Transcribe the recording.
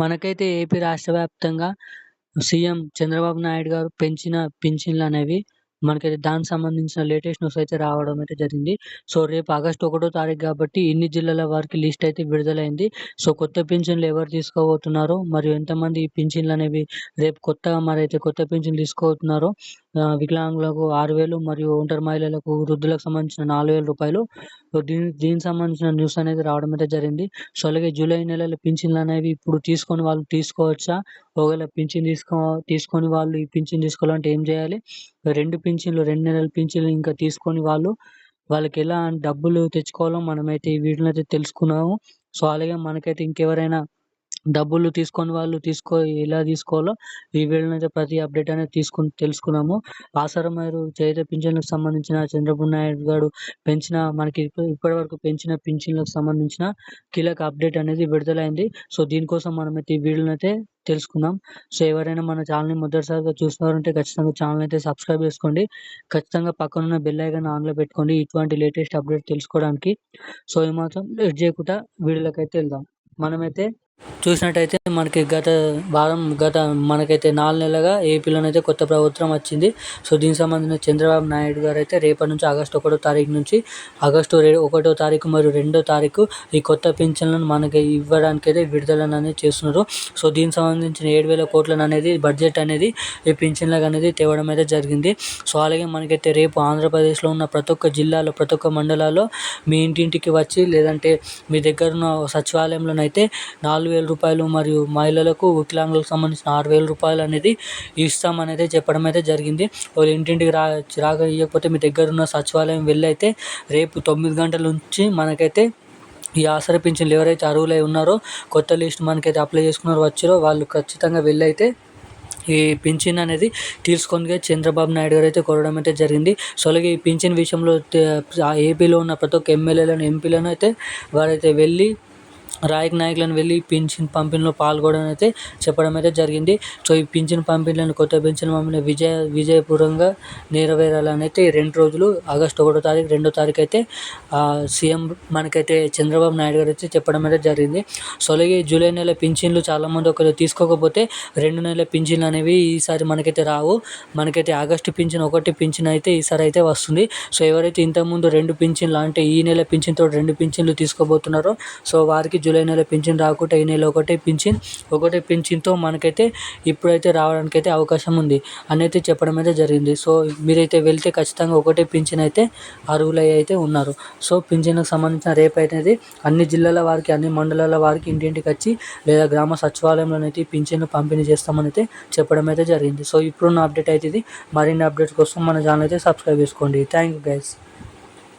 మనకైతే ఏపీ రాష్ట్ర వ్యాప్తంగా సీఎం చంద్రబాబు నాయుడు గారు పెంచిన పింఛన్లనేవి మనకైతే దానికి సంబంధించిన లేటెస్ట్ న్యూస్ అయితే రావడం అయితే జరిగింది. సో, రేపు ఆగస్టు 1 తారీఖు కాబట్టి ఇన్ని జిల్లాల వారికి లిస్ట్ అయితే విడుదలైంది. సో, కొత్త పింఛన్లు ఎవరు తీసుకోబోతున్నారో మరియు ఎంతమంది ఈ పింఛన్లనేవి రేపు కొత్తగా మరైతే కొత్త పింఛన్లు తీసుకోబోతున్నారో వికలాంగులకు 6,000 మరియు ఒంటరి మహిళలకు, వృద్ధులకు సంబంధించిన 4,000 రూపాయలు. సో, దీనికి సంబంధించిన న్యూస్ అనేది రావడం అయితే జరిగింది. సో, అలాగే జూలై నెలలో పింఛన్లనేవి ఇప్పుడు తీసుకొని వాళ్ళు తీసుకోవచ్చా? ఒకవేళ పింఛన్ తీసుకొని వాళ్ళు ఈ పింఛన్ తీసుకోవాలంటే ఏం చేయాలి? 2 నెలల పింఛన్లు ఇంకా తీసుకొని వాళ్ళకెలా డబ్బులు తెచ్చుకోవాలో మనమైతే ఈ వీడియోలో అయితే తెలుసుకున్నాము. సో, అలాగే మనకైతే ఇంకెవరైనా డబ్బులు తీసుకొని ఎలా తీసుకోవాలో ఈ వీడియోలో అయితే ప్రతి అప్డేట్ అనేది తెలుసుకున్నాము. ఆసరా మరియు చేయూత పింఛన్లకు సంబంధించిన చంద్రబాబు నాయుడు గారు మనకి ఇప్పటివరకు పెంచిన పింఛన్లకు సంబంధించిన కీలక అప్డేట్ అనేది విడుదలైంది. సో, దీనికోసం మనమైతే ఈ వీడియోలో అయితే తెలుసుకుందాం. సో, ఎవరైనా మన ఛానల్‌ని మొదటిసారిగా చూస్తున్నారంటే ఖచ్చితంగా ఛానల్ అయితే సబ్స్క్రైబ్ చేసుకోండి. ఖచ్చితంగా పక్కనున్న బెల్ ఐకాన్ ఆన్‌లో పెట్టుకోండి ఇటువంటి లేటెస్ట్ అప్డేట్ తెలుసుకోవడానికి. సో, ఏమాత్రం లేట్ చేయకుండా వీడియోలోకైతే వెళ్దాం. మనమైతే చూసినట్టయితే మనకైతే 4 నెలలుగా ఏపీలోనైతే కొత్త ప్రభుత్వం వచ్చింది. సో, దీనికి సంబంధించిన చంద్రబాబు నాయుడు గారు అయితే రేపటి నుంచి ఆగస్టు 1 తారీఖు నుంచి ఆగస్టు 1 తారీఖు మరియు 2 తారీఖు ఈ కొత్త పింఛన్లను మనకి ఇవ్వడానికైతే విడుదలనేది చేస్తున్నారు. సో, దీనికి సంబంధించిన 7,000 కోట్లను అనేది బడ్జెట్ అనేది ఈ పింఛన్లకు అనేది తేవడం అయితే జరిగింది. సో, అలాగే మనకైతే రేపు ఆంధ్రప్రదేశ్లో ఉన్న ప్రతి ఒక్క జిల్లాలో, ప్రతి ఒక్క మండలాల్లో మీ ఇంటింటికి వచ్చి లేదంటే మీ దగ్గర ఉన్న సచివాలయంలోనైతే 4,000 రూపాయలు మరియు మహిళలకు, వికలాంగులకు సంబంధించిన 6,000 రూపాయలు అనేది ఇస్తామనేది చెప్పడం అయితే జరిగింది. వాళ్ళు ఇంటింటికి ఇవ్వకపోతే మీ దగ్గర ఉన్న సచివాలయం వెళ్ళి అయితే రేపు 9 గంటల నుంచి మనకైతే ఈ ఆసరా పింఛన్లు ఎవరైతే అర్హులై ఉన్నారో, కొత్త లిస్ట్ మనకైతే అప్లై చేసుకున్నారో వచ్చారో వాళ్ళు ఖచ్చితంగా వెళ్ళి అయితే ఈ పింఛన్ అనేది తీసుకొని చంద్రబాబు నాయుడు గారు అయితే కోరడం అయితే జరిగింది. సో, అలాగే ఈ పింఛన్ విషయంలో ఏపీలో ఉన్న ప్రతి ఒక్క ఎమ్మెల్యేలను, ఎంపీలను అయితే వారైతే వెళ్ళి నాయకులను వెళ్ళి పింఛన్ పంపిణీలో పాల్గొనడం అయితే చెప్పడం అయితే జరిగింది. సో, ఈ పింఛన్ పంపిణీలను, కొత్త పింఛన్ పంపిణీ విజయపూర్వకంగా నెరవేరాలని అయితే 2 రోజులు ఆగస్టు 1 తారీఖు, 2 తారీఖు అయితే సీఎం మనకైతే చంద్రబాబు నాయుడు గారు అయితే చెప్పడం అయితే జరిగింది. సో, అలాగే జూలై నెల పింఛన్లు చాలామంది ఒకరు తీసుకోకపోతే 2 నెలల పింఛన్లు అనేవి ఈసారి మనకైతే రావు. మనకైతే ఆగస్టు పింఛన్, 1 పింఛన్ అయితే ఈసారి అయితే వస్తుంది. సో, ఎవరైతే ఇంతకుముందు 2 పింఛన్లు అంటే ఈ నెల పింఛన్తో 2 పింఛన్లు తీసుకోబోతున్నారో సో, వారికి జూలై నెల పింఛన్ రాకుండా ఈ నెల ఒకటే పింఛన్తో మనకైతే ఇప్పుడైతే రావడానికైతే అవకాశం ఉంది అని అయితే చెప్పడం అయితే జరిగింది. సో, మీరైతే వెళ్తే ఖచ్చితంగా ఒకటే పింఛన్ అయితే అర్హులై అయితే ఉన్నారు. సో, పింఛన్లకు సంబంధించిన రేపు అనేది అన్ని జిల్లాల వారికి, అన్ని మండలాల వారికి ఇంటింటికి వచ్చి లేదా గ్రామ సచివాలయంలోనైతే పింఛన్లు పంపిణీ చేస్తామని అయితే చెప్పడం అయితే జరిగింది. సో, ఇప్పుడున్న అప్డేట్ అయితే ఇది. మరిన్ని అప్డేట్స్ కోసం మన ఛానల్ అయితే సబ్స్క్రైబ్ చేసుకోండి. Thank you guys.